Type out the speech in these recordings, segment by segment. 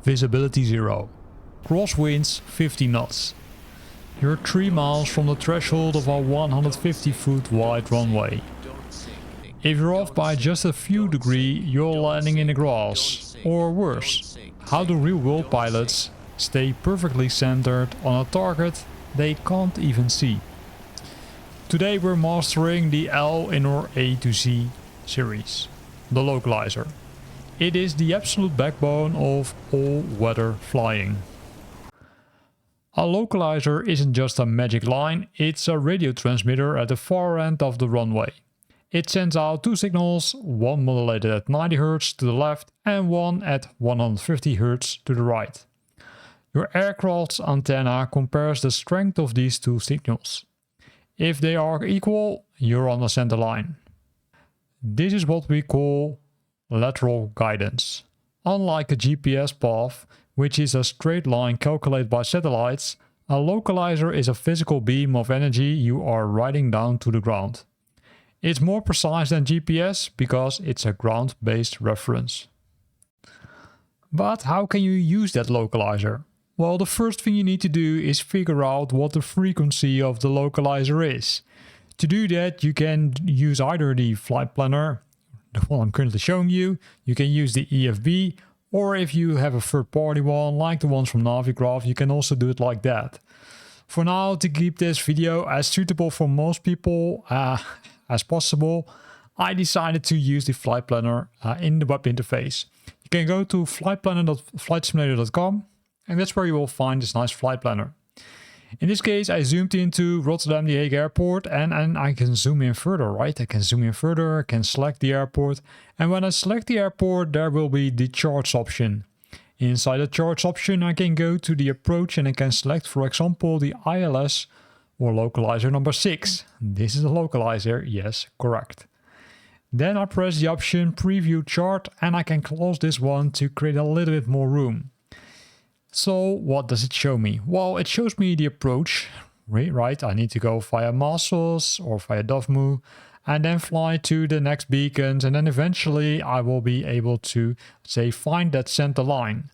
visibility 0. Crosswinds 50 knots. You're 3 miles from the threshold of a 150 foot wide runway. If you're off by just a few degrees, you're landing in the grass. Or worse, how do real world pilots stay perfectly centered on a target they can't even see? Today we're mastering the L in our A to Z series, the Localizer. It is the absolute backbone of all-weather flying. A localizer isn't just a magic line, it's a radio transmitter at the far end of the runway. It sends out 2 signals, one modulated at 90 Hz to the left and one at 150 Hz to the right. Your aircraft's antenna compares the strength of these 2 signals. If they are equal, you're on the center line. This is what we call lateral guidance. Unlike a GPS path, which is a straight line calculated by satellites, a localizer is a physical beam of energy you are writing down to the ground. It's more precise than GPS because it's a ground-based reference. But how can you use that localizer? Well, the first thing you need to do is figure out what the frequency of the localizer is. To do that, you can use either the flight planner, the one I'm currently showing you can use the EFB, or if you have a third-party one like the ones from Navigraph, you can also do it like that. For now, to keep this video as suitable for most people as possible, I decided to use the flight planner in the web interface. You can go to flightsimulator.com and that's where you will find this nice flight planner. In this case, I zoomed into Rotterdam The Hague Airport and I can zoom in further, right? I can zoom in further, I can select the airport. And when I select the airport, there will be the charts option. Inside the charts option, I can go to the approach and I can select, for example, the ILS or localizer number 6. This is a localizer, yes, correct. Then I press the option preview chart and I can close this one to create a little bit more room. So what does it show me? Well, it shows me the approach, right? I need to go via Marseilles or via Dovmu and then fly to the next beacons, and then eventually I will be able to, say, find that center line.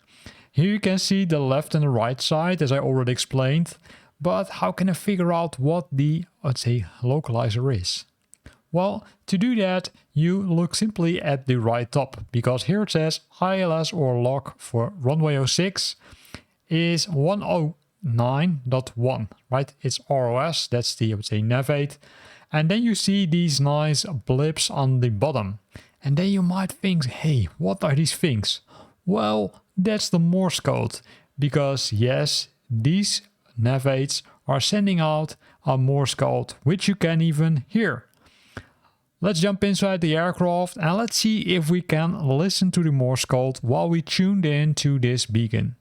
Here you can see the left and the right side, as I already explained, but how can I figure out what the, let's say, localizer is? Well, to do that, you look simply at the right top, because here it says ILS or log for runway 06 is 109.1, right? It's ROS, that's the, I would say, navigate. And then you see these nice blips on the bottom. And then you might think, hey, what are these things? Well, that's the Morse code. Because yes, these navigates are sending out a Morse code, which you can even hear. Let's jump inside the aircraft and let's see if we can listen to the Morse code while we tuned in to this beacon.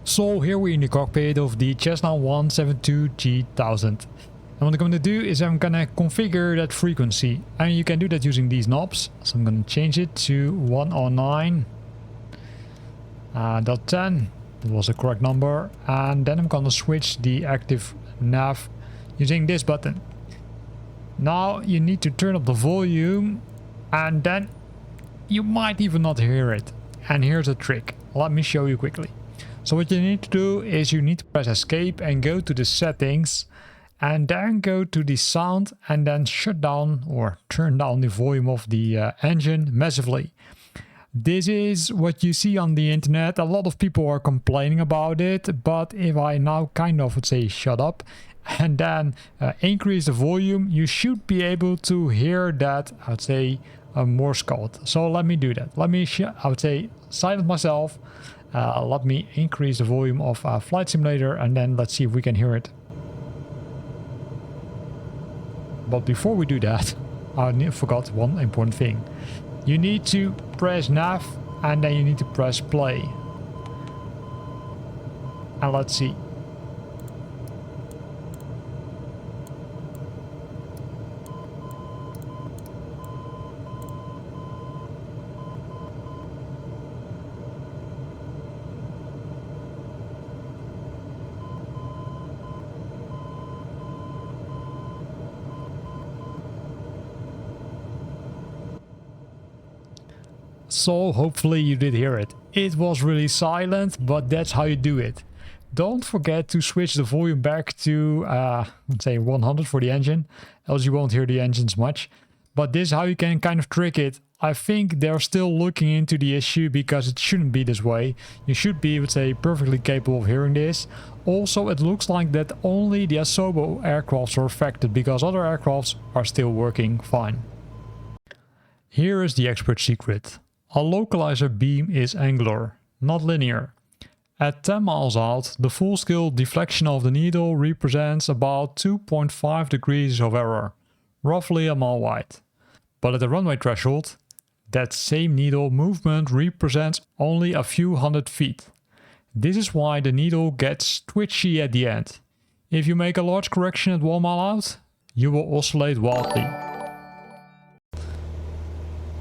So here we're in the cockpit of the Cessna 172 G1000. And what I'm going to do is I'm going to configure that frequency. And you can do that using these knobs. So I'm going to change it to 109.10. That was the correct number. And then I'm going to switch the active nav using this button. Now you need to turn up the volume and then you might even not hear it. And here's a trick. Let me show you quickly. So what you need to do is you need to press escape and go to the settings and then go to the sound and then shut down or turn down the volume of the engine massively. This is what you see on the internet. A lot of people are complaining about it, but if I now kind of would say shut up and then increase the volume, you should be able to hear that, I would say, Morse code. So let me do that. Let me, I would say, silence myself. Let me increase the volume of Flight Simulator and then let's see if we can hear it. But before we do that, I forgot one important thing. You need to press nav and then you need to press play. And let's see. So hopefully you did hear it. It was really silent, but that's how you do it. Don't forget to switch the volume back to, let's say 100 for the engine, else you won't hear the engines much. But this is how you can kind of trick it. I think they're still looking into the issue because it shouldn't be this way. You should be, let's say, perfectly capable of hearing this. Also, it looks like that only the Asobo aircrafts are affected because other aircrafts are still working fine. Here is the expert secret. A localizer beam is angular, not linear. At 10 miles out, the full-scale deflection of the needle represents about 2.5 degrees of error, roughly a mile wide. But at the runway threshold, that same needle movement represents only a few hundred feet. This is why the needle gets twitchy at the end. If you make a large correction at 1 mile out, you will oscillate wildly.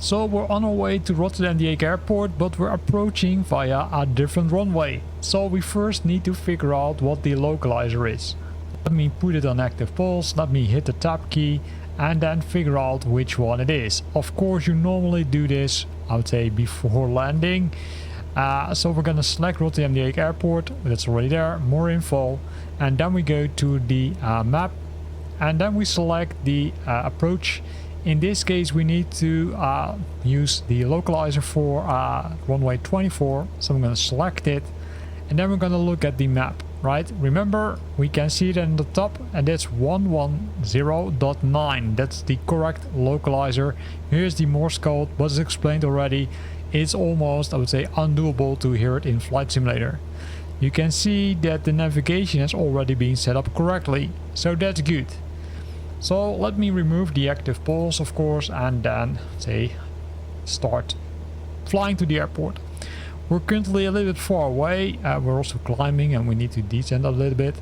So we're on our way to Rotterdam The Hague Airport, but we're approaching via a different runway. So we first need to figure out what the localizer is. Let me put it on active pulse, let me hit the tab key and then figure out which one it is. Of course you normally do this, I would say, before landing. So we're gonna select Rotterdam The Hague Airport, that's already there, more info. And then we go to the map and then we select the approach. In this case we need to use the localizer for runway 24, so I'm going to select it and then we're going to look at the map, right? Remember, we can see it in the top and that's 110.9, that's the correct localizer. Here's the Morse code, but as explained already, it's almost, I would say, undoable to hear it in Flight Simulator. You can see that the navigation has already been set up correctly, so that's good. So let me remove the active pulse, of course, and then say start flying to the airport. We're currently a little bit far away. We're also climbing and we need to descend a little bit.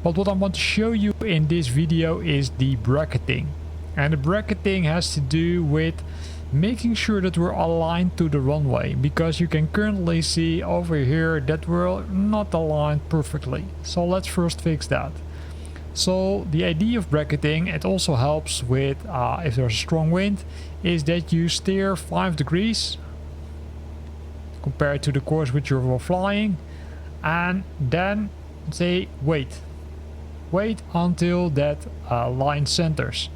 But what I want to show you in this video is the bracketing. And the bracketing has to do with making sure that we're aligned to the runway, because you can currently see over here that we're not aligned perfectly. So let's first fix that. So the idea of bracketing, it also helps with if there's a strong wind, is that you steer 5 degrees compared to the course which you're flying, and then say wait until that line centers.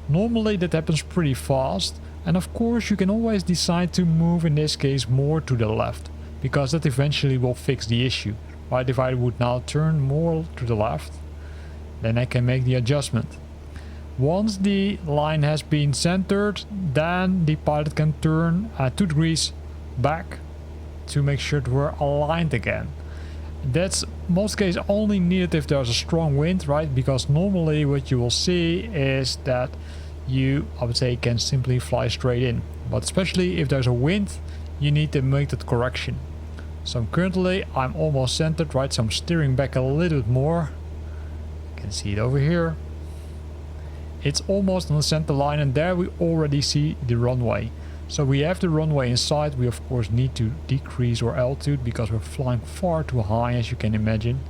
Normally that happens pretty fast, and of course you can always decide to move, in this case, more to the left, because that eventually will fix the issue. Right, if I would now turn more to the left, then I can make the adjustment. Once the line has been centered, then the pilot can turn 2 degrees back to make sure that we're aligned again. That's most cases only needed if there's a strong wind, right? Because normally what you will see is that you, I would say, can simply fly straight in. But especially if there's a wind, you need to make that correction. So currently I'm almost centered, right? So I'm steering back a little bit more. Can see it over here. It's almost on the center line, and there we already see the runway. So we have the runway in sight. We of course need to decrease our altitude because we're flying far too high, as you can imagine.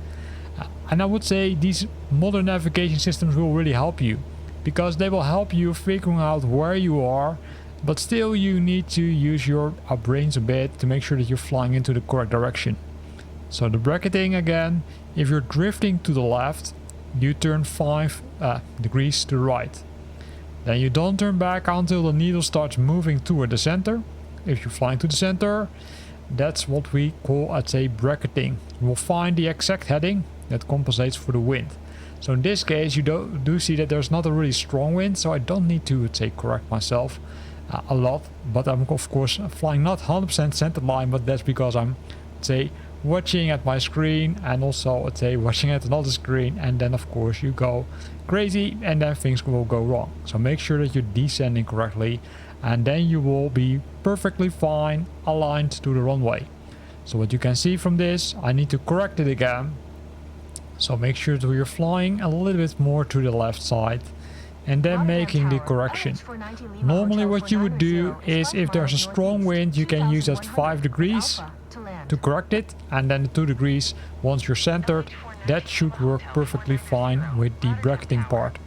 And I would say these modern navigation systems will really help you, because they will help you figuring out where you are, but still you need to use your brains a bit to make sure that you're flying into the correct direction. So the bracketing again, if you're drifting to the left, you turn 5 degrees to the right. Then you don't turn back until the needle starts moving toward the center. If you're flying to the center, that's what we call, I'd say, bracketing. You will find the exact heading that compensates for the wind. So in this case you do see that there's not a really strong wind, so I don't need to, say, correct myself a lot. But I'm of course flying not 100% center line, but that's because I'm, say, watching at my screen and also, let's say, watching at another screen, and then of course you go crazy and then things will go wrong. So make sure that you're descending correctly, and then you will be perfectly fine aligned to the runway. So what you can see from this, I need to correct it again. So make sure that you're flying a little bit more to the left side and then making the correction. Normally what you would do is, if there's a strong wind, you can use that 5 degrees to correct it, and then the 2 degrees once you're centered. That should work perfectly fine with the bracketing part.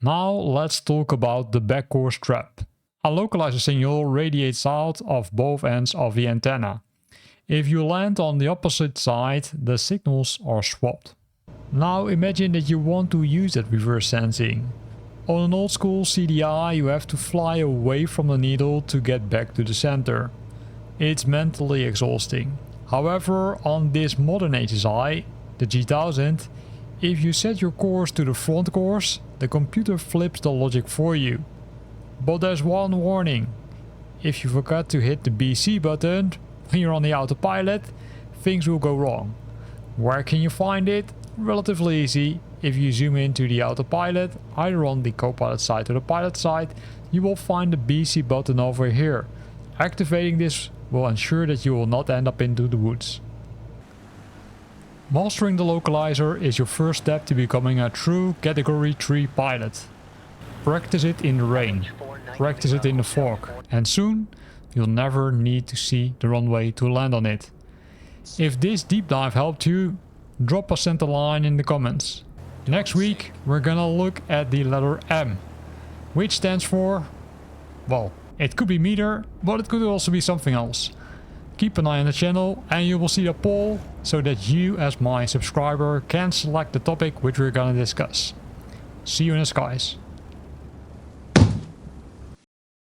Now let's talk about the backcourse trap. A localizer signal radiates out of both ends of the antenna. If you land on the opposite side, the signals are swapped. Now imagine that you want to use that reverse sensing. On an old school CDI you have to fly away from the needle to get back to the center. It's mentally exhausting. However, on this modern HSI, the G1000, if you set your course to the front course, the computer flips the logic for you. But there's one warning. If you forgot to hit the BC button when you're on the autopilot, things will go wrong. Where can you find it? Relatively easy. If you zoom into the autopilot, either on the co-pilot side or the pilot side, you will find the BC button over here. Activating this will ensure that you will not end up into the woods. Mastering the localizer is your first step to becoming a true Category 3 pilot. Practice it in the rain, practice it in the fog, and soon you'll never need to see the runway to land on it. If this deep dive helped you, drop a centerline in the comments. Next week we're gonna look at the letter M, which stands for, well, it could be meter, but it could also be something else. Keep an eye on the channel and you will see a poll so that you as my subscriber can select the topic which we're gonna discuss. See you in the skies.